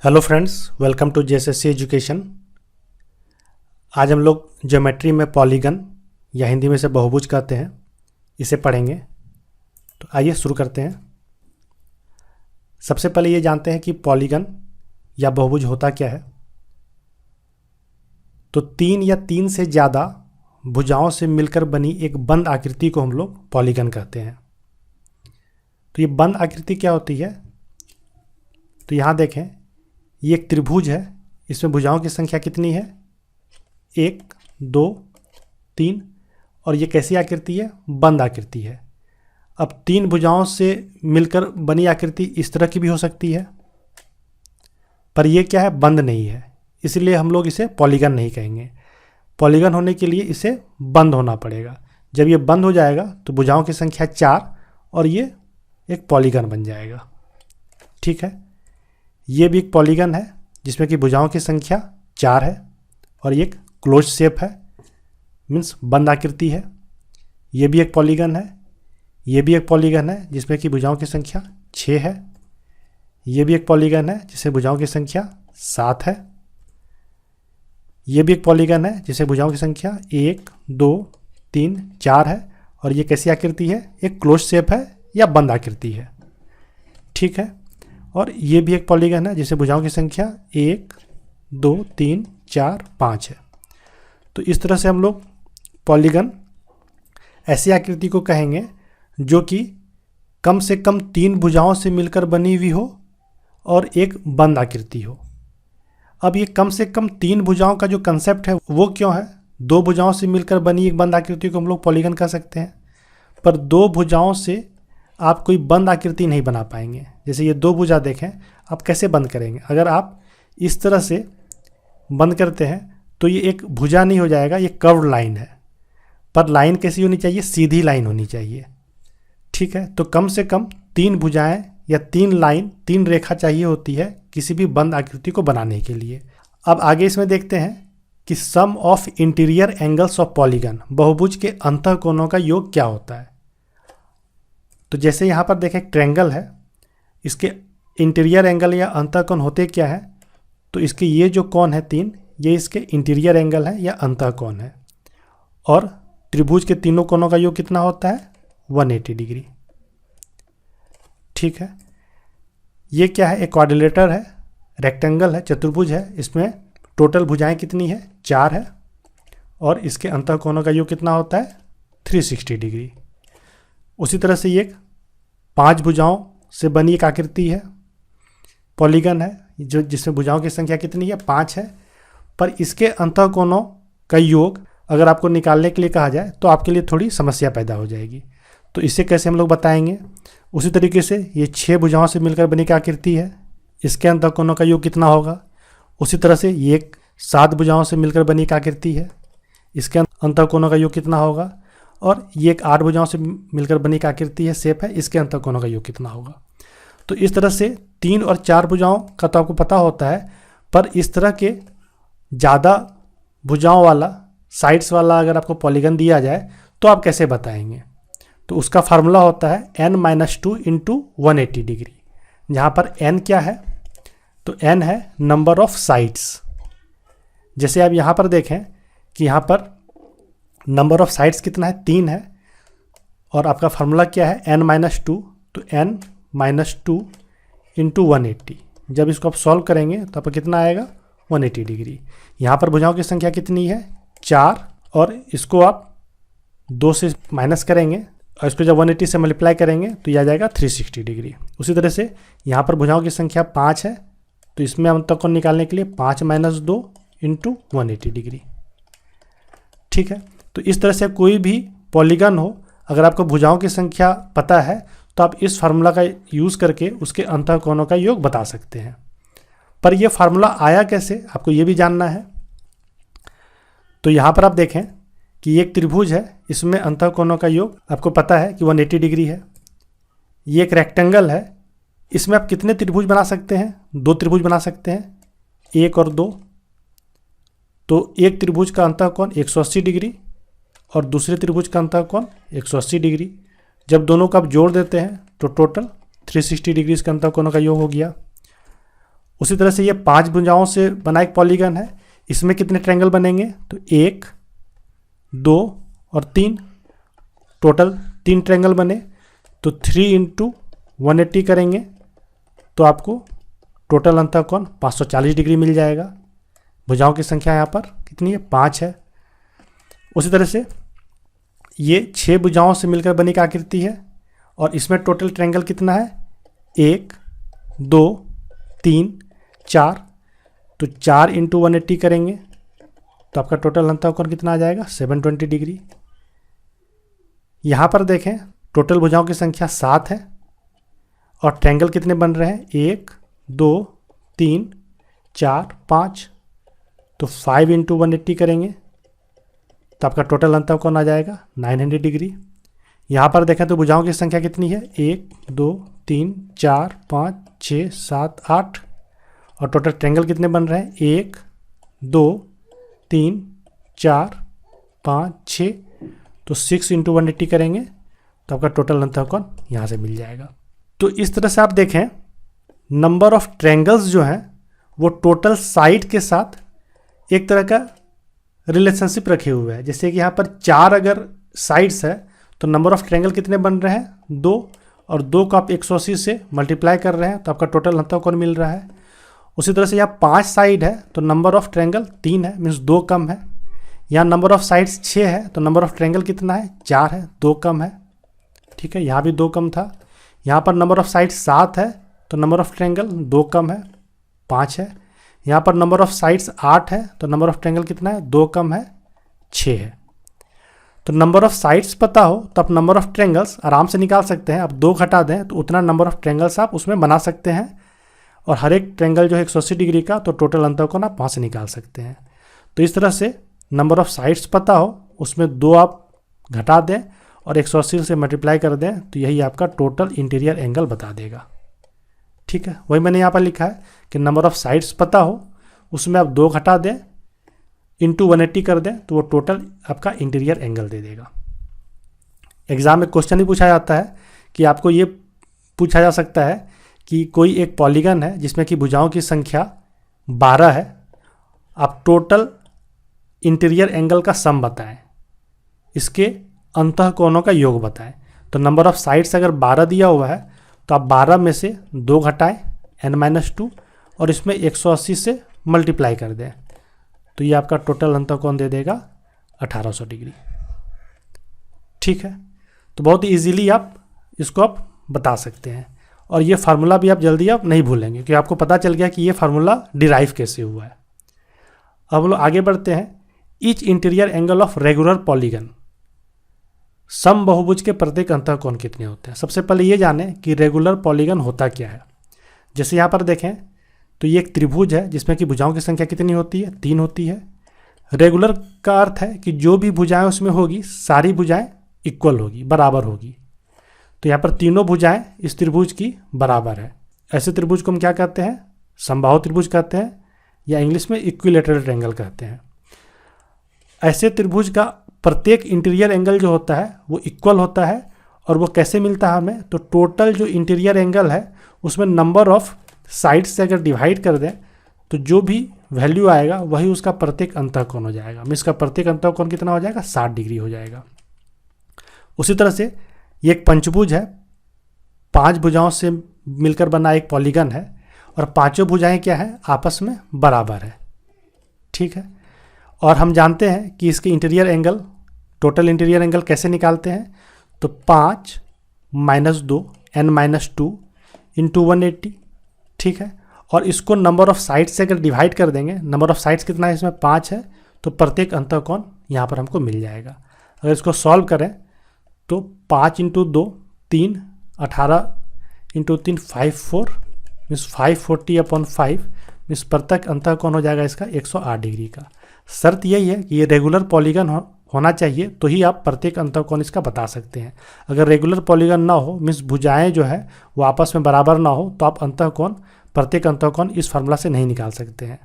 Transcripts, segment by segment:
Hello friends, welcome to JSSC education. आज हम लोग ज्योमेट्री में पॉलीगन या हिंदी में इसे बहुभुज कहते हैं, इसे पढ़ेंगे। तो आइए शुरू करते हैं। सबसे पहले ये जानते हैं कि पॉलीगन या बहुभुज होता क्या है। तो तीन या तीन से ज़्यादा भुजाओं से मिलकर बनी एक बंद आकृति को हम लोग पॉलीगन कहते हैं। तो ये बंद आकृति क्या होती है? तो यहाँ देखें, ये एक त्रिभुज है। इसमें भुजाओं की संख्या कितनी है? 1, 2, 3। और ये कैसी आकृति है? बंद आकृति है। अब तीन भुजाओं से मिलकर बनी आकृति इस तरह की भी हो सकती है, पर ये क्या है? बंद नहीं है, इसलिए हम लोग इसे पॉलीगन नहीं कहेंगे। पॉलीगन होने के लिए इसे बंद होना पड़ेगा। जब ये बंद हो जाएगा तो भुजाओं की संख्या 4 और ये एक पॉलीगन बन जाएगा। ठीक है, ये भी एक पॉलीगन है जिसमें कि भुजाओं की संख्या 4 है और ये एक क्लोज शेप है, मीन्स बंद आकृति है। ये भी एक पॉलीगन है। ये भी एक पॉलीगन है जिसमें कि भुजाओं की संख्या 6 है। ये भी एक पॉलीगन है जिसमें भुजाओं की संख्या 7 है। ये भी एक पॉलीगन है जिसमें भुजाओं की संख्या 1, 2, 3, 4 है। और ये कैसी आकृति है? एक क्लोज शेप है या बंद आकृति है। ठीक है, और ये भी एक पॉलीगन है जिसे भुजाओं की संख्या 1, 2, 3, 4, 5 है। तो इस तरह से हम लोग पॉलीगन ऐसी आकृति को कहेंगे जो कि कम से कम 3 भुजाओं से मिलकर बनी हुई हो और एक बंद आकृति हो। अब ये कम से कम 3 भुजाओं का जो कंसेप्ट है वो क्यों है? 2 भुजाओं से मिलकर बनी एक बंद आकृति को हम लोग पॉलीगन कह सकते हैं, पर 2 भुजाओं से आप कोई बंद आकृति नहीं बना पाएंगे। जैसे ये 2 भुजा देखें, आप कैसे बंद करेंगे? अगर आप इस तरह से बंद करते हैं तो ये एक भुजा नहीं हो जाएगा, ये कर्व्ड लाइन है। पर लाइन कैसी होनी चाहिए? सीधी लाइन होनी चाहिए। ठीक है, तो कम से कम 3 भुजाएं या 3 लाइन, 3 रेखा चाहिए होती है किसी भी बंद आकृति को बनाने के लिए। अब आगे इसमें देखते हैं कि sum of interior angles of polygon, बहुभुज के अंतःकोणों का योग क्या होता है। तो जैसे यहाँ पर देखें, एक ट्रायंगल है, इसके इंटीरियर एंगल या अंतःकोण होते क्या है? तो इसके ये जो कोण है 3, ये इसके इंटीरियर एंगल है या अंतःकोण है। और त्रिभुज के तीनों कोणों का योग कितना होता है? 180 डिग्री। ठीक है, ये क्या है? एक क्वाड्रिलेटर है, रेक्टेंगल है, चतुर्भुज है। इसमें टोटल भुजाएं कितनी है? 4 है। और इसके अंतःकोणों का योग कितना होता है? 360 डिग्री। उसी तरह से ये 5 भुजाओं से बनी एक आकृति है, पॉलीगन है, जो जिसमें भुजाओं की संख्या कितनी है? 5 है। पर इसके अंतःकोणों का योग अगर आपको निकालने के लिए कहा जाए तो आपके लिए थोड़ी समस्या पैदा हो जाएगी। तो इसे कैसे हम लोग बताएंगे? उसी तरीके से ये 6 भुजाओं से मिलकर बनी एक आकृति है, इसके अंतःकोणों का योग कितना होगा? उसी तरह से ये 7 भुजाओं से मिलकर बनी एक आकृति है, इसके अंतःकोणों का योग कितना होगा? और ये 8 भुजाओं से मिलकर बनी एक आकृति है, शेप है, इसके अंतःकोणों का योग कितना होगा? तो इस तरह से 3 और 4 भुजाओं का तो आपको पता होता है, पर इस तरह के ज़्यादा भुजाओं वाला, साइड्स वाला अगर आपको पॉलीगन दिया जाए तो आप कैसे बताएंगे? तो उसका फार्मूला होता है n-2 इंटू 180 डिग्री। जहाँ पर n क्या है? तो n है नंबर ऑफ साइड्स। जैसे आप यहाँ पर देखें कि यहाँ पर नंबर ऑफ साइड्स कितना है? 3 है। और आपका फार्मूला क्या है? n-2। तो n-2 इंटू 180। जब इसको आप सॉल्व करेंगे तो आपको कितना आएगा? 180 डिग्री। यहाँ पर भुजाओं की संख्या कितनी है? 4। और इसको आप 2 से माइनस करेंगे और इसको जब 180 से मल्टीप्लाई करेंगे तो यह आ जाएगा 360 डिग्री। उसी तरह से यहाँ पर भुजाओं की संख्या 5 है, तो इसमें अंतःकोण निकालने के लिए 5 - 2 इंटू 180 डिग्री। ठीक है, तो इस तरह से कोई भी पॉलीगन हो, अगर आपको भुजाओं की संख्या पता है तो आप इस फार्मूला का यूज़ करके उसके अंतःकोणों का योग बता सकते हैं। पर यह फार्मूला आया कैसे, आपको ये भी जानना है। तो यहाँ पर आप देखें कि एक त्रिभुज है, इसमें अंतःकोणों का योग आपको पता है कि 180 डिग्री है। ये एक रेक्टेंगल है, इसमें आप कितने त्रिभुज बना सकते हैं? 2 त्रिभुज बना सकते हैं, 1 और 2। तो एक त्रिभुज का अंतःकोण 180 डिग्री और दूसरे त्रिभुज का अंतःकोण 180 डिग्री। जब दोनों का आप जोड़ देते हैं तो टोटल 360 डिग्री के अंतःकोणों का योग हो गया। उसी तरह से ये 5 भुजाओं से बना एक पॉलीगन है, इसमें कितने ट्रायंगल बनेंगे, तो 1, 2 और 3, टोटल 3 ट्रायंगल बने। तो 3 इंटू 180 करेंगे तो आपको टोटल अंतःकोण 540 डिग्री मिल जाएगा। भुजाओं की संख्या यहाँ पर कितनी है, 5 है। उसी तरह से ये 6 भुजाओं से मिलकर बनी एक आकृति है और इसमें टोटल ट्रायंगल कितना है, 1, 2, 3, 4। तो 4 इंटू 180 करेंगे तो आपका टोटल अंतःकोण कितना आ जाएगा, 720 डिग्री। यहाँ पर देखें टोटल भुजाओं की संख्या 7 है और ट्रायंगल कितने बन रहे हैं, 1, 2, 3, 4, 5। तो 5 इंटू 180 करेंगे तो आपका टोटल अंतःकोण आ जाएगा 900 डिग्री। यहाँ पर देखें तो भुजाओं की संख्या कितनी है, 1, 2, 3, 4, 5, 6, 7, 8 और टोटल ट्रायंगल कितने बन रहे हैं, 1, 2, 3, 4, 5, 6। तो 6 इंटू 180 करेंगे तो आपका टोटल अंतःकोण यहाँ से मिल जाएगा। तो इस तरह से आप देखें नंबर ऑफ ट्रायंगल्स जो हैं वो टोटल साइड के साथ एक तरह का रिलेशनशिप रखे हुए हैं। जैसे कि यहाँ पर 4 अगर साइड्स है तो नंबर ऑफ ट्रायंगल कितने बन रहे हैं, 2, और 2 को आप 180 से मल्टीप्लाई कर रहे हैं तो आपका टोटल अंतःकोण मिल रहा है। उसी तरह से यहाँ 5 साइड है तो नंबर ऑफ ट्रायंगल 3 है, मीन्स 2 कम है। यहाँ नंबर ऑफ साइड्स 6 है तो नंबर ऑफ ट्रायंगल कितना है, 4 है, 2 कम है। ठीक है, यहाँ भी 2 कम था। यहाँ पर नंबर ऑफ साइड्स 7 है तो नंबर ऑफ ट्रायंगल 2 कम है, 5 है। यहाँ पर नंबर ऑफ साइड्स 8 है तो नंबर ऑफ ट्रायंगल कितना है, 2 कम है, 6 है। तो नंबर ऑफ साइड्स पता हो तो आप नंबर ऑफ ट्रायंगल्स आराम से निकाल सकते हैं। आप 2 घटा दें तो उतना नंबर ऑफ ट्रायंगल्स आप उसमें बना सकते हैं और हर एक ट्रायंगल जो है 180 डिग्री का, तो टोटल अंतःकोण आप वहाँ से निकाल सकते हैं। तो इस तरह से नंबर ऑफ साइड्स पता हो उसमें 2 आप घटा दें और 180 से मल्टीप्लाई कर दें तो यही आपका टोटल इंटीरियर एंगल बता देगा। ठीक है, वही मैंने यहाँ पर लिखा है कि नंबर ऑफ साइड्स पता हो उसमें आप 2 घटा दें इंटू 180 कर दें तो वो टोटल आपका इंटीरियर एंगल दे देगा। एग्जाम में क्वेश्चन ही पूछा जाता है कि आपको ये पूछा जा सकता है कि कोई एक पॉलीगन है जिसमें कि भुजाओं की संख्या 12 है, आप टोटल इंटीरियर एंगल का सम बताएं, इसके अंतःकोणों का योग बताएं। तो नंबर ऑफ साइड्स अगर 12 दिया हुआ है तो आप 12 में से 2 घटाएं n-2 और इसमें 180 से मल्टीप्लाई कर दें तो ये आपका टोटल अंतःकोण दे देगा 1800 डिग्री। ठीक है, तो बहुत ही ईजीली आप इसको आप बता सकते हैं और ये फार्मूला भी आप जल्दी आप नहीं भूलेंगे क्योंकि आपको पता चल गया कि ये फार्मूला डिराइव कैसे हुआ है। अब हम लोग आगे बढ़ते हैं। Each interior angle of regular polygon, सम बहुभुज के प्रत्येक अंतःकोण कितने होते हैं। सबसे पहले ये जानें कि रेगुलर पॉलीगन होता क्या है। जैसे यहाँ पर देखें तो ये एक त्रिभुज है जिसमें कि भुजाओं की संख्या कितनी होती है, 3 होती है। रेगुलर का अर्थ है कि जो भी भुजाएं उसमें होगी सारी भुजाएं इक्वल होगी, बराबर होगी। तो यहाँ पर तीनों भुजाएं इस त्रिभुज की बराबर है। ऐसे त्रिभुज को हम क्या कहते हैं, समबाहु त्रिभुज कहते हैं या इंग्लिश में इक्विलेटरल ट्रायंगल कहते हैं। ऐसे त्रिभुज का प्रत्येक इंटीरियर एंगल जो होता है वो इक्वल होता है और वो कैसे मिलता है हमें, तो टोटल जो इंटीरियर एंगल है उसमें नंबर ऑफ साइड्स से अगर डिवाइड कर दें तो जो भी वैल्यू आएगा वही उसका प्रत्येक अंतःकोण हो जाएगा। मीन्स का प्रत्येक अंतःकोण कितना हो जाएगा, 60 डिग्री हो जाएगा। उसी तरह से ये एक पंचभुज है, 5 भुजाओं से मिलकर बना एक पॉलीगन है और पांचों भुजाएं क्या है, आपस में बराबर है। ठीक है, और हम जानते हैं कि इसके interior angle, total interior angle कैसे निकालते हैं, तो 5 - 2 n-2 इंटू 180। ठीक है, और इसको नंबर ऑफ साइड्स से अगर डिवाइड कर देंगे, नंबर ऑफ साइड्स कितना है इसमें, 5 है, तो प्रत्येक अंतःकोण यहाँ पर हमको मिल जाएगा। अगर इसको सॉल्व करें तो 5 × 2 3, 18 × 3 54, मीन्स 540/5, मीन्स प्रत्येक अंतःकोण हो जाएगा इसका 108 डिग्री का। शर्त यही है कि ये रेगुलर पॉलीगन होना चाहिए तो ही आप प्रत्येक अंतःकोण इसका बता सकते हैं। अगर रेगुलर पॉलीगन ना हो, मीन्स भुजाएं जो है वो आपस में बराबर ना हो, तो आप अंतःकोण, प्रत्येक अंतःकोण इस फार्मूला से नहीं निकाल सकते हैं।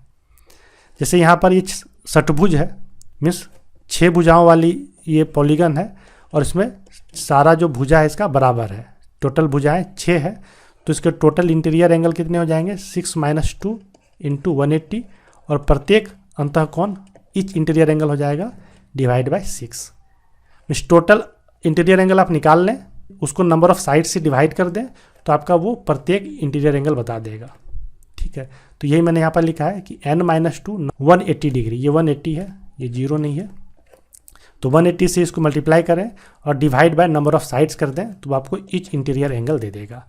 जैसे यहाँ पर ये षटभुज है, मीन्स 6 भुजाओं वाली ये पॉलीगन है और इसमें सारा जो भुजा है इसका बराबर है। टोटल भुजाएं 6 है तो इसके टोटल इंटीरियर एंगल कितने हो जाएंगे 6 - 2 × 180 और प्रत्येक अंतःकोण ईच इंटीरियर एंगल हो जाएगा /6। मीन्स टोटल इंटीरियर एंगल आप निकाल लें, उसको नंबर ऑफ साइड से डिवाइड कर दें तो आपका वो प्रत्येक इंटीरियर एंगल बता देगा। ठीक है, तो यही मैंने यहाँ पर लिखा है कि n - 2 180 डिग्री, ये 180 है, ये 0 नहीं है, तो 180 से इसको मल्टीप्लाई करें और divide by number of sides कर दें तो आपको ईच इंटीरियर एंगल दे देगा।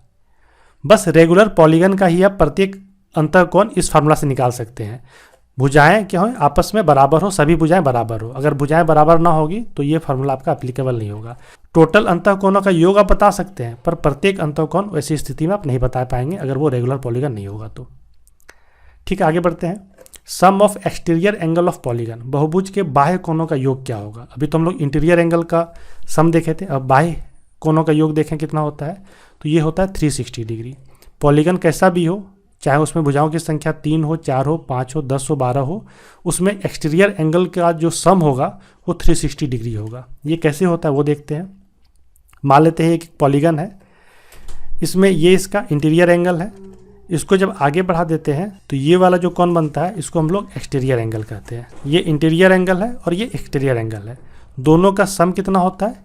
बस रेगुलर पॉलीगन का ही आप प्रत्येक अंतःकोण इस फार्मूला से निकाल सकते हैं। भुजाएं क्या हो आपस में बराबर हो, सभी भुजाएं बराबर हो। अगर भुजाएं बराबर ना होगी तो ये फार्मूला आपका एप्लीकेबल नहीं होगा। टोटल अंतःकोणों का योग आप बता सकते हैं, पर प्रत्येक अंतःकोण वैसी स्थिति में आप नहीं बता पाएंगे अगर वो रेगुलर पॉलीगन नहीं होगा तो। ठीक है, आगे बढ़ते हैं। Sum of exterior angle of polygon, बहुभुज के बाह्य कोणों का योग क्या होगा। अभी तो हम लोग इंटीरियर एंगल का सम देखे थे, अब बाह्य कोणों का योग देखें कितना होता है, तो ये होता है 360 डिग्री। पॉलीगन कैसा भी हो, चाहे उसमें भुजाओं की संख्या 3 हो, 4 हो, 5 हो, 10 हो, 12 हो, उसमें एक्सटीरियर एंगल का जो सम होगा वो 360 डिग्री होगा। ये कैसे होता है वो देखते हैं। मान लेते हैं एक पॉलीगन है, इसमें ये इसका इंटीरियर एंगल है, इसको जब आगे बढ़ा देते हैं तो ये वाला जो कोण बनता है इसको हम लोग एक्सटीरियर एंगल कहते हैं। ये इंटीरियर एंगल है और ये एक्सटीरियर एंगल है, दोनों का सम कितना होता है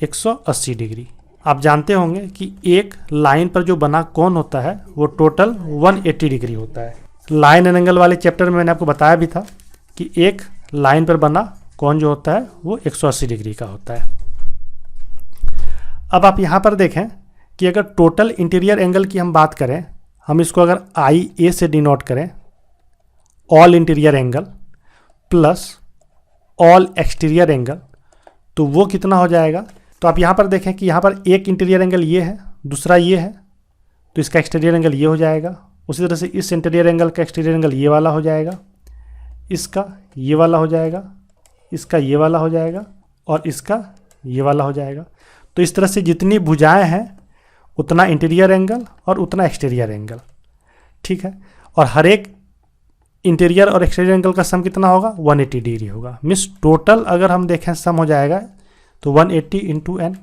180 डिग्री। आप जानते होंगे कि एक लाइन पर जो बना कोण होता है वो टोटल 180 डिग्री होता है। लाइन एंड एंगल वाले चैप्टर में मैंने आपको बताया भी था कि एक लाइन पर बना कोण जो होता है वो 180 डिग्री का होता है। अब आप यहाँ पर देखें कि अगर टोटल इंटीरियर एंगल की हम बात करें, हम इसको अगर IA से डिनोट करें, all interior angle plus all exterior angle, तो वो कितना हो जाएगा। तो आप यहाँ पर देखें कि यहाँ पर एक इंटीरियर एंगल ये है, दूसरा ये है, तो इसका एक्सटीरियर एंगल ये हो जाएगा। उसी तरह से इस इंटीरियर एंगल का एक्सटीरियर एंगल ये वाला हो जाएगा, इसका ये वाला हो जाएगा, इसका ये वाला हो जाएगा और इसका ये वाला हो जाएगा। तो इस तरह से जितनी भुजाएं हैं उतना इंटीरियर एंगल और उतना एक्सटीरियर एंगल। ठीक है, और हर एक इंटीरियर और एक्सटीरियर एंगल का सम कितना होगा 180 डिग्री होगा। मीन्स टोटल अगर हम देखें सम हो जाएगा तो 180 × n,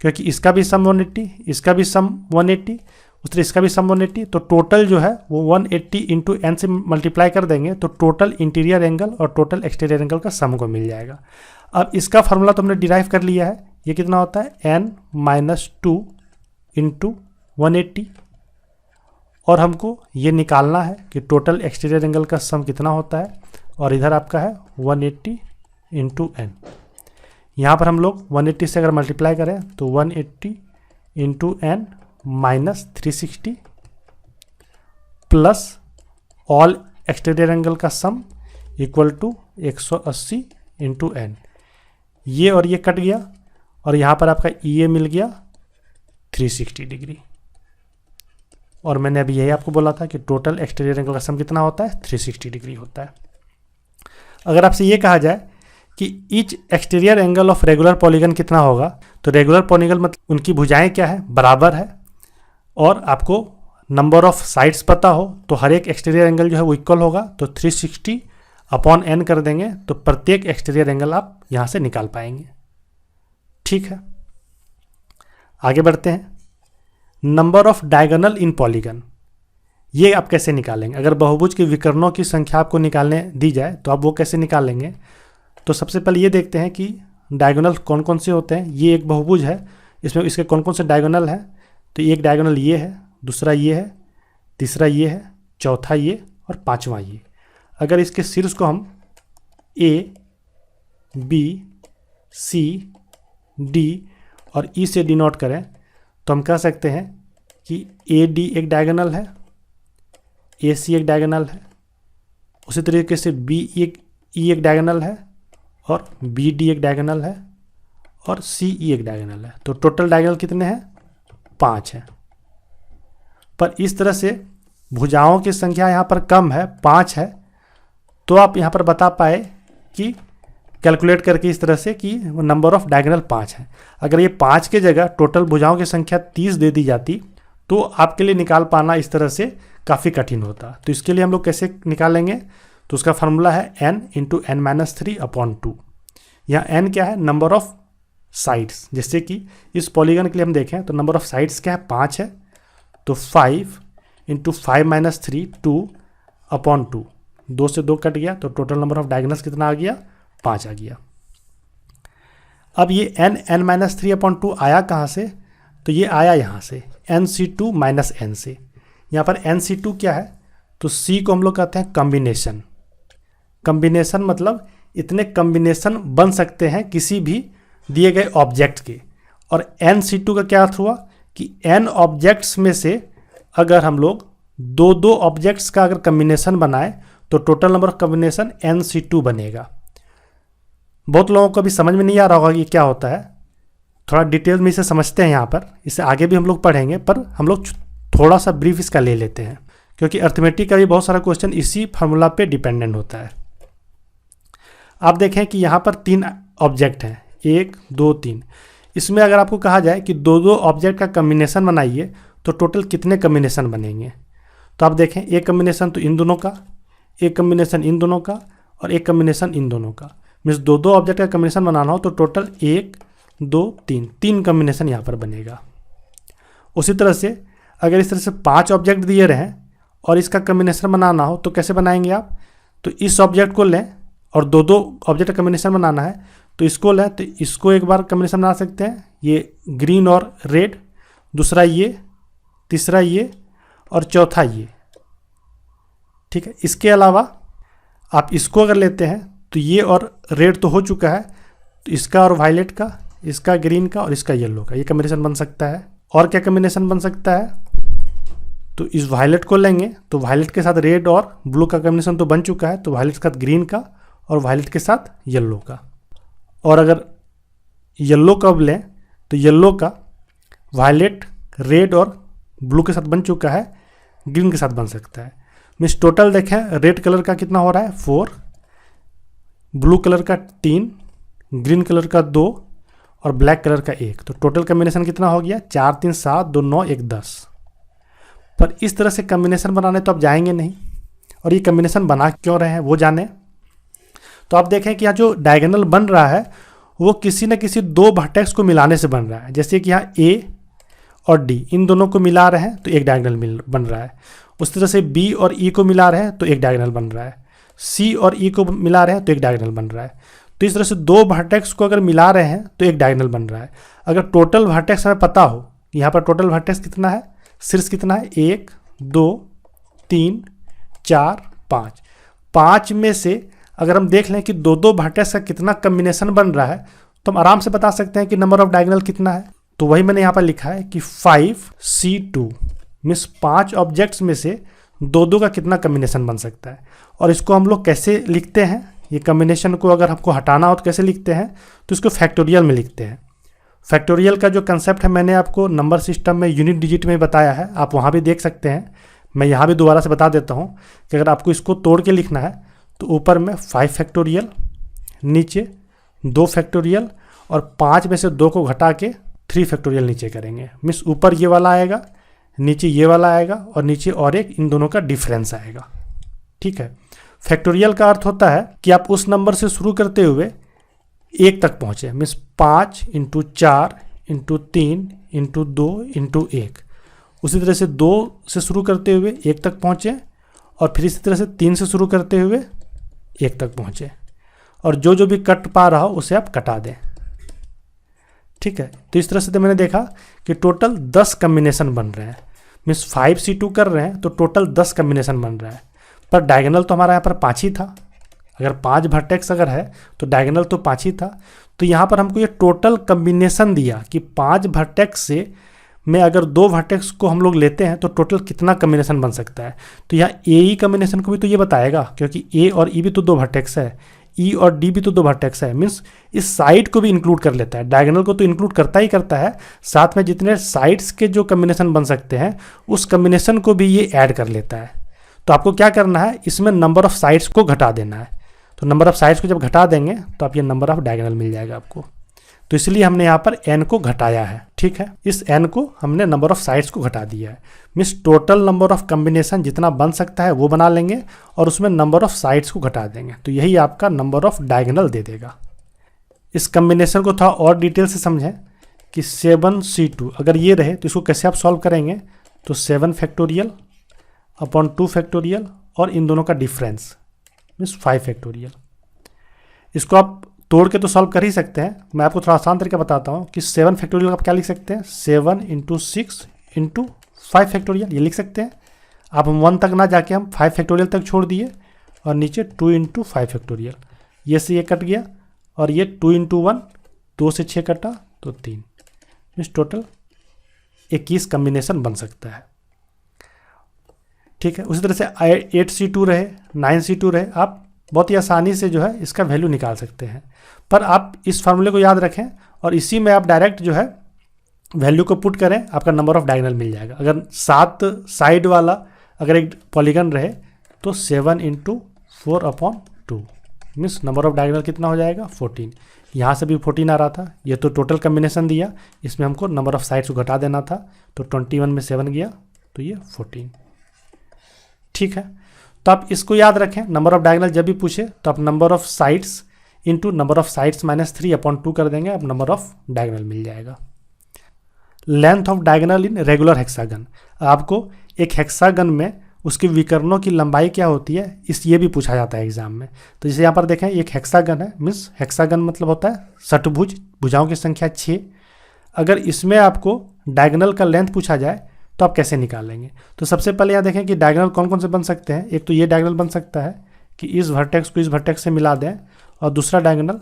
क्योंकि इसका भी सम 180, इसका भी सम 180, उस तरह इसका भी सम 180, तो टोटल जो है वो 180 × n से मल्टीप्लाई कर देंगे तो टोटल इंटीरियर एंगल और टोटल एक्सटीरियर एंगल का सम को मिल जाएगा। अब इसका फार्मूला तो हमने डिराइव कर लिया है, ये कितना होता है n - 2 × 180, और हमको ये निकालना है कि टोटल एक्सटीरियर एंगल का सम कितना होता है, और इधर आपका है 180 × n। यहाँ पर हम लोग 180 से अगर मल्टीप्लाई करें तो 180 × n - 360 plus all exterior angle का सम इक्वल टू 180 × n। ये और ये कट गया और यहाँ पर आपका EA मिल गया 360 डिग्री। और मैंने अभी यही आपको बोला था कि टोटल एक्सटीरियर एंगल का सम कितना होता है 360 डिग्री होता है। अगर आपसे ये कहा जाए कि each exterior angle of regular polygon कितना होगा, तो रेगुलर पॉलीगन मतलब उनकी भुजाएं क्या है बराबर है, और आपको नंबर ऑफ साइड्स पता हो तो हर एक एक्सटीरियर एंगल जो है वो इक्वल होगा, तो 360/n कर देंगे तो प्रत्येक एक्सटीरियर एंगल आप यहाँ से निकाल पाएंगे। ठीक है, आगे बढ़ते हैं। Number of diagonal in polygon, ये आप कैसे निकालेंगे। अगर बहुभुज के विकर्णों की संख्या आपको निकालने दी जाए तो आप वो कैसे निकालेंगे। तो सबसे पहले ये देखते हैं कि डायगोनल कौन कौन से होते हैं। ये एक बहुभुज है, इसमें इसके कौन कौन से डायगोनल हैं, तो एक डायगोनल ये है, दूसरा ये है, तीसरा ये है, चौथा ये और पांचवा ये। अगर इसके शीर्ष को हम A, B, C, D और E से डिनोट करें तो हम कह सकते हैं कि AD एक डायगोनल है, AC एक डायगोनल है, उसी तरीके से BE एक डायगोनल है और BD एक डायगोनल है और CE एक डायगोनल है। तो टोटल डायगोनल कितने हैं 5 हैं। पर इस तरह से भुजाओं की संख्या यहाँ पर कम है, 5 है, तो आप यहाँ पर बता पाए कि कैलकुलेट करके इस तरह से कि नंबर ऑफ डायगोनल 5 है। अगर ये 5 के जगह टोटल भुजाओं की संख्या 30 दे दी जाती तो आपके लिए निकाल पाना इस तरह से काफ़ी कठिन होता। तो इसके लिए हम लोग कैसे निकालेंगे, तो उसका फार्मूला है n × n-3/2। यहाँ n क्या है नंबर ऑफ साइड्स, जैसे कि इस पॉलीगन के लिए हम देखें तो नंबर ऑफ साइड्स क्या है 5 है, तो 5 इंटू 5 माइनस 3 2/2, 2 से 2 कट गया, तो टोटल नंबर ऑफ डायगोनल्स कितना आ गया? 5 आ गया। अब ये n माइनस 3/2 आया कहाँ से? तो ये आया यहाँ से nc2 माइनस n से। यहाँ पर nc2 क्या है? तो c को हम लोग कहते हैं कम्बिनेशन। कम्बिनेशन मतलब इतने कम्बिनेशन बन सकते हैं किसी भी दिए गए ऑब्जेक्ट के। और nc2 का क्या अर्थ हुआ कि n ऑब्जेक्ट्स में से अगर हम लोग दो ऑब्जेक्ट्स का अगर कम्बिनेशन बनाए तो total number of combination nc2 बनेगा। बहुत लोगों को भी समझ में नहीं आ रहा होगा कि क्या होता है, थोड़ा डिटेल में इसे समझते हैं यहाँ पर, इसे आगे भी हम लोग पढ़ेंगे, पर हम लोग थोड़ा सा ब्रीफ इसका ले लेते हैं क्योंकि अर्थमेटिक का भी बहुत सारा क्वेश्चन इसी फार्मूला पे डिपेंडेंट होता है। आप देखें कि यहाँ पर 3 ऑब्जेक्ट हैं, 1 2 3। इसमें अगर आपको कहा जाए कि दो ऑब्जेक्ट का कम्बिनेशन बनाइए तो टोटल कितने कम्बिनेशन बनेंगे? तो आप देखें, एक कम्बिनेशन तो इन दोनों का, एक कम्बिनेशन इन दोनों का और एक कम्बिनेशन इन दोनों का। मीन्स दो ऑब्जेक्ट का कम्बिनेशन बनाना हो तो टोटल 1 2 3 कम्बिनेशन यहाँ पर बनेगा। उसी तरह से अगर इस तरह से 5 ऑब्जेक्ट दिए रहें और इसका कम्बिनेशन बनाना हो तो कैसे बनाएंगे आप? तो इस ऑब्जेक्ट को लें और दो ऑब्जेक्ट का कम्बिनेशन बनाना है तो इसको लें, तो इसको एक बार कम्बिनेशन बना सकते हैं, ये ग्रीन और रेड, दूसरा ये, तीसरा ये और चौथा ये। ठीक है, इसके अलावा आप इसको अगर लेते हैं तो ये और रेड तो हो चुका है, तो इसका और वायलेट का, इसका ग्रीन का और इसका येलो का, ये कम्बिनेशन बन सकता है। और क्या कम्बिनेशन बन सकता है? तो इस वायलेट को लेंगे तो वायलेट के साथ रेड और ब्लू का कम्बिनेशन तो बन चुका है, तो वायलेट के साथ ग्रीन का और वायलेट के साथ येलो का। और अगर येलो का लें तो येलो का वायलेट, रेड और ब्लू के साथ बन चुका है, ग्रीन के साथ बन सकता है। मीन्स टोटल देखें, रेड कलर का कितना हो रहा है? 4, ब्लू कलर का 3, ग्रीन कलर का 2 और ब्लैक कलर का 1। तो टोटल कम्बिनेशन कितना हो गया? 4 3 7 2 9 1 10। पर इस तरह से कम्बिनेशन बनाने तो आप जाएंगे नहीं, और ये कम्बिनेशन बना क्यों रहे हैं वो जाने। तो आप देखें कि यहाँ जो डायगोनल बन रहा है वो किसी न किसी 2 वर्टेक्स को मिलाने से बन रहा है। जैसे कि यहाँ A और D इन दोनों को मिला रहे हैं तो एक डायगोनल बन रहा है। उस तरह से B और E को मिला रहे हैं तो एक डायगोनल बन रहा है। C और E को मिला रहे हैं तो एक डायगोनल बन रहा है। तो इस तरह से 2 वर्टेक्स को अगर मिला रहे हैं तो एक डायगोनल बन रहा है। अगर टोटल वर्टेक्स हमें पता हो, यहाँ पर टोटल वर्टेक्स कितना है, शीर्ष कितना है, 1 2 3 4 5, 5 में से अगर हम देख लें कि दो वर्टेक्स का कितना कम्बिनेशन बन रहा है तो हम आराम से बता सकते हैं कि नंबर ऑफ डायगोनल कितना है। तो वही मैंने यहाँ पर लिखा है कि 5C2 मीन्स 5 ऑब्जेक्ट्स में से दो का कितना कम्बिनेशन बन सकता है। और इसको हम लोग कैसे लिखते हैं, ये कम्बिनेशन को अगर हमको हटाना हो तो कैसे लिखते हैं? तो इसको फैक्टोरियल में लिखते हैं। फैक्टोरियल का जो कंसेप्ट है मैंने आपको नंबर सिस्टम में यूनिट डिजिट में बताया है, आप वहाँ भी देख सकते हैं। मैं यहाँ भी दोबारा से बता देता हूँ कि अगर आपको इसको तोड़ के लिखना है तो ऊपर में 5 फैक्टोरियल, नीचे 2 फैक्टोरियल और 5 में से 2 को घटा के 3 फैक्टोरियल नीचे करेंगे। मीन्स ऊपर ये वाला आएगा, नीचे ये वाला आएगा और नीचे और एक इन दोनों का डिफरेंस आएगा। ठीक है, फैक्टोरियल का अर्थ होता है कि आप उस नंबर से शुरू करते हुए 1 तक पहुँचे। मीन्स 5 × 4 × 3 × 2 × 1। उसी तरह से 2 से शुरू करते हुए 1 तक पहुँचे और फिर इसी तरह से 3 से शुरू करते हुए 1 तक पहुँचे, और जो भी कट पा रहा हो उसे आप कटा दें। ठीक है, तो इस तरह से तो मैंने देखा कि टोटल 10 कम्बिनेशन बन रहे हैं। मीन्स 5C2 कर रहे हैं तो टोटल 10 कम्बिनेशन बन रहा है, पर डायगोनल तो हमारा यहाँ पर 5 ही था। अगर 5 वर्टेक्स अगर है तो डायगोनल तो 5 ही था। तो यहाँ पर हमको ये टोटल कम्बिनेशन दिया कि 5 वर्टेक्स से में अगर 2 वर्टेक्स को हम लोग लेते हैं तो टोटल कितना कम्बिनेशन बन सकता है। तो यहाँ AE कम्बिनेशन को भी तो ये बताएगा, क्योंकि A और E भी तो 2 वर्टेक्स है, E और D भी तो 2 वर्टेक्स है। मीन्स इस साइड को भी इंक्लूड कर लेता है, डायगोनल को तो इंक्लूड करता ही करता है, साथ में जितने साइड्स के जो कम्बिनेशन बन सकते हैं उस कम्बिनेशन को भी ये ऐड कर लेता है। तो आपको क्या करना है, इसमें नंबर ऑफ साइड्स को घटा देना है। तो नंबर ऑफ साइड्स को जब घटा देंगे तो आप ये नंबर ऑफ डायगोनल मिल जाएगा आपको। तो इसलिए हमने यहाँ पर n को घटाया है। ठीक है, इस n को हमने नंबर ऑफ साइड्स को घटा दिया है। Means total number of combination जितना बन सकता है वो बना लेंगे और उसमें नंबर ऑफ साइड्स को घटा देंगे, तो यही आपका नंबर ऑफ डायगोनल दे देगा। इस कम्बिनेशन को थोड़ा और डिटेल से समझें कि 7C2 अगर ये रहे तो इसको कैसे आप सॉल्व करेंगे। तो 7 फैक्टोरियल अपॉन 2 फैक्टोरियल और इन दोनों का डिफरेंस मीन्स 5 फैक्टोरियल। इसको आप तोड़ के तो सॉल्व कर ही सकते हैं, मैं आपको थोड़ा आसान तरीका बताता हूँ कि 7 फैक्टोरियल आप क्या लिख सकते हैं, 7 इंटू 6 इंटू 5 फैक्टोरियल ये लिख सकते हैं। आप 1 तक ना जाके हम 5 फैक्टोरियल तक छोड़ दिए और नीचे 2 इंटू 5 फैक्टोरियल, ये से ये कट गया और ये 2 इंटू 1 2 से 6 कटा तो 3 मीन्स टोटल 21 कम्बिनेशन बन सकता है। ठीक है, उसी तरह से 8C2 रहे 9C2 रहे, आप बहुत ही आसानी से जो है इसका वैल्यू निकाल सकते हैं। पर आप इस फार्मूले को याद रखें और इसी में आप डायरेक्ट जो है वैल्यू को पुट करें, आपका नंबर ऑफ डायगोनल मिल जाएगा। अगर 7 साइड वाला अगर एक पॉलीगन रहे तो 7 into 4/2 means number of diagonal कितना हो जाएगा 14। यहाँ से भी 14 आ रहा था, ये तो टोटल कम्बिनेशन दिया, इसमें हमको नंबर ऑफ साइड्स को घटा देना था, तो 21 में 7 गया तो ये 14। ठीक है, तो आप इसको याद रखें, नंबर ऑफ डायगोनल जब भी पूछे तो आप number of sides into number of sides -3/2 कर देंगे, अब नंबर ऑफ डायगोनल मिल जाएगा। Length of diagonal in regular hexagon, आपको एक हेक्सागन में उसके विकर्णों की लंबाई क्या होती है ये भी पूछा जाता है एग्जाम में। तो जैसे यहाँ पर देखें एक हेक्सागन है, मीन्स हेक्सागन मतलब होता है षटभुज, भुजाओं की संख्या 6। अगर इसमें आपको डायगोनल का लेंथ पूछा जाए तो आप कैसे निकालेंगे, तो सबसे पहले यहाँ देखें कि डायगोनल कौन कौन से बन सकते हैं। एक तो ये डायगोनल बन सकता है कि इस वर्टेक्स को इस वर्टेक्स से मिला दें, और दूसरा डायगोनल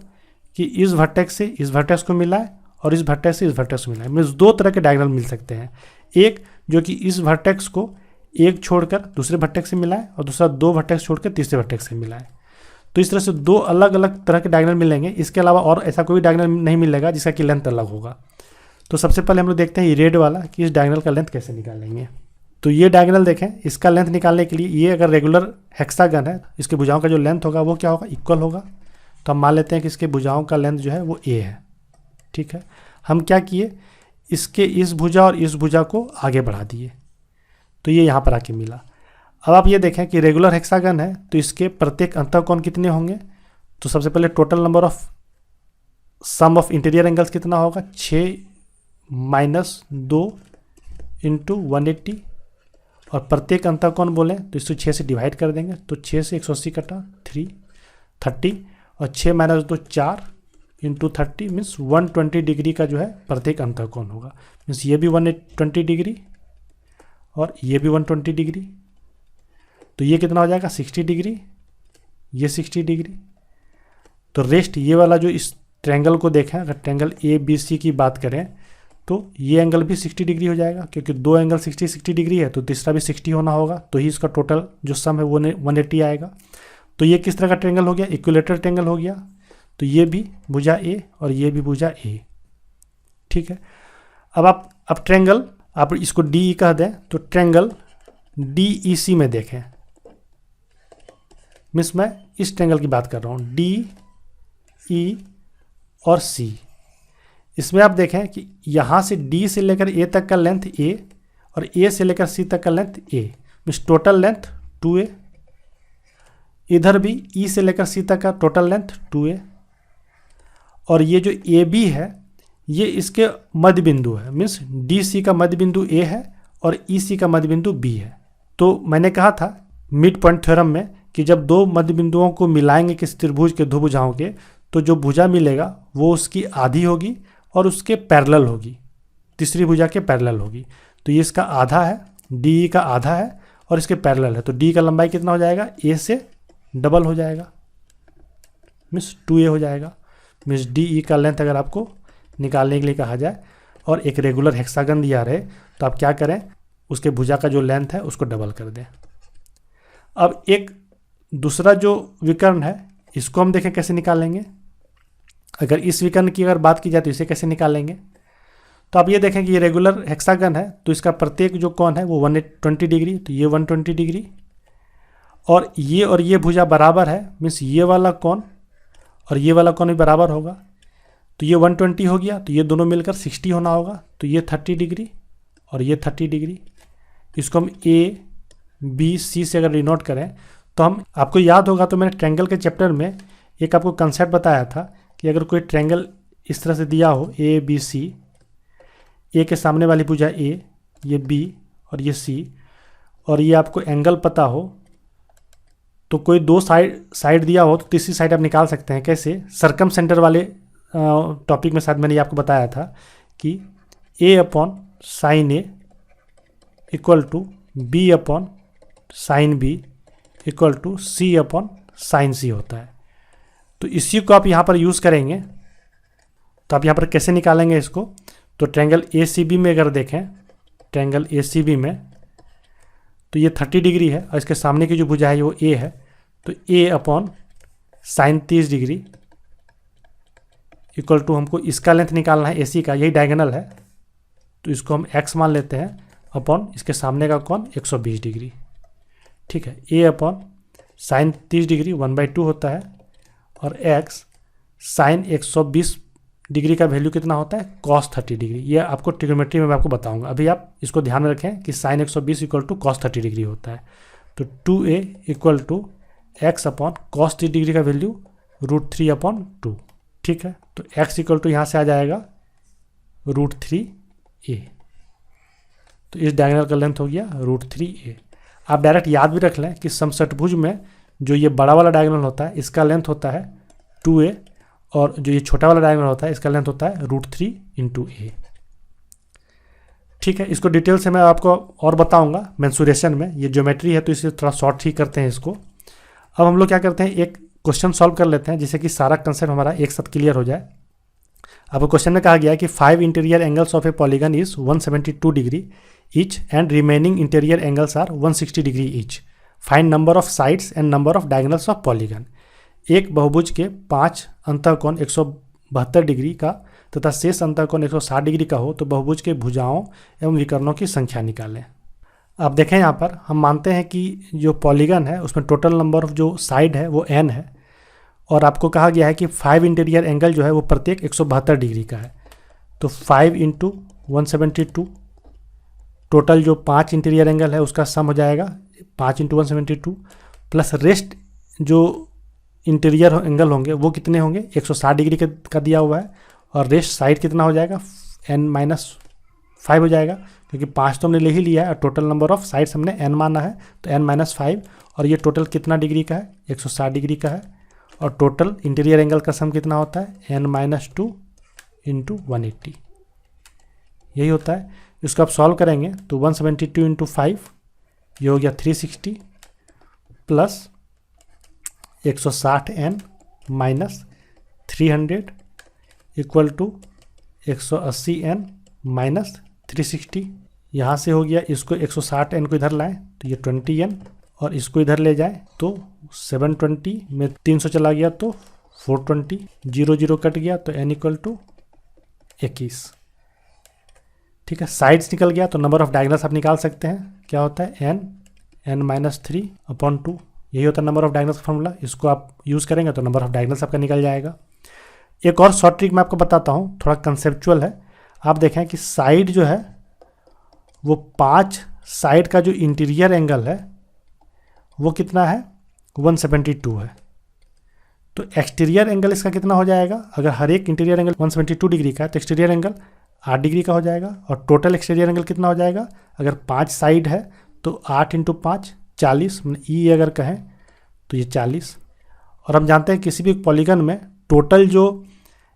कि इस वर्टेक्स से इस वर्टेक्स को मिलाए और इस वर्टेक्स से इस वर्टेक्स को मिलाए। मीन्स 2 तरह के डायगोनल मिल सकते हैं, एक जो कि इस वर्टेक्स को एक छोड़कर दूसरे वर्टेक्स से मिलाए और दूसरा 2 वर्टेक्स छोड़कर तीसरे वर्टेक्स से मिलाए। तो इस तरह से 2 अलग अलग तरह के डायगोनल मिलेंगे, इसके अलावा और ऐसा कोई डायगोनल नहीं मिलेगा जिसका कि लेंथ अलग होगा। तो सबसे पहले हम लोग देखते हैं ये रेड वाला कि इस डायगोनल का लेंथ कैसे निकालेंगे। तो ये डायगोनल देखें, इसका लेंथ निकालने के लिए ये अगर रेगुलर हेक्सागन है, इसके भुजाओं का जो लेंथ होगा वो क्या होगा, इक्वल होगा। तो हम मान लेते हैं कि इसके भुजाओं का लेंथ जो है वो a है। ठीक है, हम क्या किए, इसके इस भुजा और इस भुजा को आगे बढ़ा दिए तो ये यहाँ पर आके मिला। अब आप ये देखें कि रेगुलर हेक्सागन है तो इसके प्रत्येक अंतःकोण कितने होंगे। तो सबसे पहले total number of sum of interior angles कितना होगा, 6 - 2 इंटू 180, और प्रत्येक अंतःकोण बोलें तो इसको 6 से डिवाइड कर देंगे, तो 6 से 180 कटा 330 और 6 - 2 4 इंटू 30 मीन्स 120 डिग्री का जो है प्रत्येक अंतःकोण होगा। मीन्स ये भी 120 डिग्री और ये भी 120 डिग्री, तो ये कितना हो जाएगा 60 डिग्री, ये 60 डिग्री। तो रेस्ट ये वाला जो इस ट्रायंगल को देखें, अगर ट्रायंगल ABC की बात करें तो ये एंगल भी 60 डिग्री हो जाएगा, क्योंकि 2 एंगल 60 डिग्री है तो तीसरा भी 60 होना होगा, तो ही इसका टोटल जो सम है वो 180 आएगा। तो ये किस तरह का ट्रायंगल हो गया, इक्विलेटरल ट्रायंगल हो गया। तो ये भी भुजा A और ये भी भुजा A। ठीक है, अब ट्रायंगल आप इसको DE कह दें तो ट्रायंगल DEC में देखें, मीन्स मैं इस ट्रायंगल की बात कर रहा हूँ, DE और C। इसमें आप देखें कि यहाँ से D से लेकर A तक का लेंथ A और A से लेकर C तक का length A, means total length 2A। इधर भी E से लेकर C तक का टोटल लेंथ 2A, और ये जो AB है ये इसके मध्य बिंदु है, मीन्स DC का मध्य बिंदु A है और EC का मध्य बिंदु B है। तो मैंने कहा था मिड पॉइंट थ्योरम में कि जब 2 मध्य बिंदुओं को मिलाएंगे किसी त्रिभुज के 2 भुजाओं के, तो जो भुजा मिलेगा वो उसकी आधी होगी और उसके पैरेलल होगी, तीसरी भुजा के पैरेलल होगी। तो ये इसका आधा है, DE का आधा है और इसके पैरेलल है, तो D का लंबाई कितना हो जाएगा, A से डबल हो जाएगा, मीन्स 2A हो जाएगा। मीन्स DE का लेंथ अगर आपको निकालने के लिए कहा जाए और एक रेगुलर हेक्सागन दिया रहे तो आप क्या करें, उसके भुजा का जो लेंथ है उसको डबल कर दें। अब एक दूसरा जो विकर्ण है इसको हम देखें कैसे निकालेंगे। अगर इस विकर्ण की अगर बात की जाए तो इसे कैसे निकालेंगे, तो आप ये देखें कि ये रेगुलर हेक्सागन है तो इसका प्रत्येक जो कोण है वो 120 डिग्री, तो ये 120 डिग्री, और ये भुजा बराबर है, मीन्स ये वाला कोण और ये वाला कोण भी बराबर होगा, तो ये 120 हो गया, तो ये दोनों मिलकर 60 होना होगा, तो ये 30 डिग्री और ये 30 डिग्री। इसको हम ABC से अगर डिनोट करें तो हम, आपको याद होगा तो मैंने ट्रायंगल के चैप्टर में एक आपको कंसेप्ट बताया था कि अगर कोई ट्रायंगल इस तरह से दिया हो ABC, A के सामने वाली भुजा A, ये B और ये C, और ये आपको एंगल पता हो तो कोई दो साइड दिया हो तो तीसरी साइड आप निकाल सकते हैं। कैसे? सर्कम सेंटर वाले टॉपिक में शायद मैंने ये आपको बताया था कि A upon sine A equal to B upon sine B equal to C upon sine C होता है। तो इसी को आप यहाँ पर यूज़ करेंगे। तो आप यहाँ पर कैसे निकालेंगे इसको? तो ट्रायंगल ACB में अगर देखें, ट्रायंगल ACB में तो ये 30 डिग्री है और इसके सामने की जो भुजा है वो A है, तो A upon sine 30 degree equal to हमको इसका लेंथ निकालना है AC का, यही डायगोनल है तो इसको हम x मान लेते हैं अपॉन इसके सामने का कोण 120 डिग्री। ठीक है, A अपॉन साइन 30 डिग्री 1/2 होता है और x साइन 120 डिग्री का वैल्यू कितना होता है? cos 30 degree. ये आपको ट्रिग्नोमेट्री में मैं आपको बताऊंगा, अभी आप इसको ध्यान में रखें कि sine 120 equal to cos 30 degree होता है। तो 2a equal to x upon cos 30 degree का वैल्यू √3 अपॉन 2। ठीक है, तो x इक्वल टू यहाँ से आ जाएगा √3a। तो इस डायगोनल का लेंथ हो गया √3a। आप डायरेक्ट याद भी रख लें कि समषटभुज में जो ये बड़ा वाला डायगोनल होता है इसका लेंथ होता है 2a और जो ये छोटा वाला डायगोनल होता है इसका लेंथ होता है √3 × a। ठीक है, इसको डिटेल से मैं आपको और बताऊंगा मेंसुरेशन में। ये ज्योमेट्री है तो इसे थोड़ा शॉर्ट ही करते हैं इसको। अब हम लोग क्या करते हैं, एक क्वेश्चन सॉल्व कर लेते हैं जिससे कि सारा कंसेप्ट हमारा एक साथ क्लियर हो जाए। अब क्वेश्चन में कहा गया है कि 5 interior angles of a polygon is 172 degree each and remaining interior angles are 160 degree each. Find number of sides and number of diagonals of polygon. एक बहुभुज के 5 अंतःकोण 172 डिग्री का तथा शेष अंतःकोण 160 डिग्री का हो तो बहुभुज के भुजाओं एवं विकर्णों की संख्या निकालें। आप देखें यहाँ पर हम मानते हैं कि जो पॉलीगन है उसमें टोटल नंबर ऑफ जो साइड है वो n है और आपको कहा गया है कि 5 इंटीरियर एंगल जो है वो प्रत्येक 172 डिग्री का है। तो 5 × 172 टोटल जो 5 इंटीरियर एंगल है उसका सम हो जाएगा 5 × 172 प्लस रेस्ट जो इंटीरियर एंगल होंगे वो कितने होंगे 160 डिग्री का दिया हुआ है और रेस्ट साइड कितना हो जाएगा n-5 हो जाएगा क्योंकि 5 तो हमने ले ही लिया है और टोटल नंबर ऑफ साइड्स हमने n माना है तो n-5 और ये टोटल कितना डिग्री का है 160 डिग्री का है और टोटल इंटीरियर एंगल का सम कितना होता है n-2 × 180 यही होता है। इसको आप सॉल्व करेंगे तो 172 × 5 ये हो गया 360 plus 160n minus 300 equal to 180n minus 360। यहाँ से हो गया, इसको 160n को इधर लाएं तो ये 20n और इसको इधर ले जाएं तो 720 में 300 चला गया तो 420, 0 0 कट गया तो n इक्वल टू 21। ठीक है, साइड्स निकल गया तो नंबर ऑफ डायगोनल्स आप निकाल सकते हैं। क्या होता है n-3 अपॉन 2, यही होता है नंबर ऑफ डायगोनल्स का फॉर्मूला। इसको आप यूज़ करेंगे तो नंबर ऑफ डायगोनल्स आपका निकल जाएगा। एक और शॉर्ट ट्रिक मैं आपको बताता हूँ, थोड़ा कंसेप्चुअल है। आप देखें कि साइड जो है वो 5 साइड का जो इंटीरियर एंगल है वो कितना है 172 है। तो एक्सटीरियर एंगल इसका कितना हो जाएगा, अगर हर एक इंटीरियर एंगल 172 डिग्री का है तो एक्सटीरियर एंगल 8 डिग्री का हो जाएगा और टोटल एक्सटीरियर एंगल कितना हो जाएगा, अगर 5 साइड है तो 8 × 5 40, ई अगर कहें तो ये 40। और हम जानते हैं किसी भी पॉलीगन में टोटल जो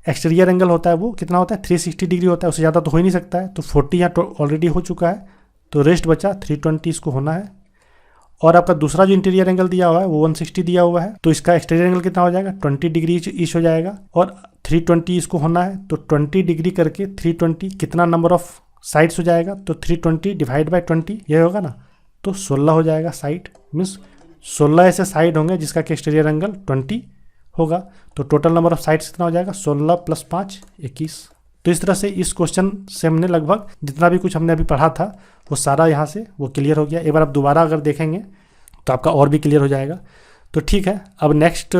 एक्सटीरियर एंगल होता है वो कितना होता है 360 डिग्री होता है, उससे ज़्यादा तो हो ही नहीं सकता है। तो 40 यहाँ ऑलरेडी हो चुका है तो रेस्ट बचा 320 इसको होना है। और आपका दूसरा जो इंटीरियर एंगल दिया हुआ है वो 160 दिया हुआ है तो इसका एक्सटीरियर एंगल कितना हो जाएगा 20 डिग्री ईच हो जाएगा और 320 इसको होना है तो 20 डिग्री करके 320 कितना नंबर ऑफ साइड्स हो जाएगा तो 320 डिवाइड बाय 20 ये होगा ना, तो 16 हो जाएगा साइड। मीन्स 16 ऐसे साइड होंगे जिसका कि एक्सटीरियर एंगल 20 होगा। तो टोटल नंबर ऑफ साइड्स कितना हो जाएगा 16 + 5 21। तो इस तरह से इस क्वेश्चन से हमने लगभग जितना भी कुछ हमने अभी पढ़ा था वो सारा यहाँ से वो क्लियर हो गया। एक बार आप दोबारा अगर देखेंगे तो आपका और भी क्लियर हो जाएगा। तो ठीक है, अब नेक्स्ट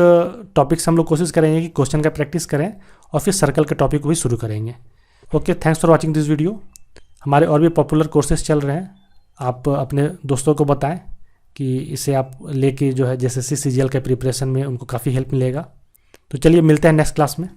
टॉपिक से हम लोग कोशिश करेंगे कि क्वेश्चन का प्रैक्टिस करें और फिर सर्कल के टॉपिक को भी शुरू करेंगे। Okay, thanks for watching this video. हमारे और भी पॉपुलर कोर्सेज चल रहे हैं, आप अपने दोस्तों को बताएं कि इसे आप लेके जो है जैसे CGL के प्रिपरेशन में उनको काफ़ी हेल्प मिलेगा। तो चलिए मिलते हैं नेक्स्ट क्लास में।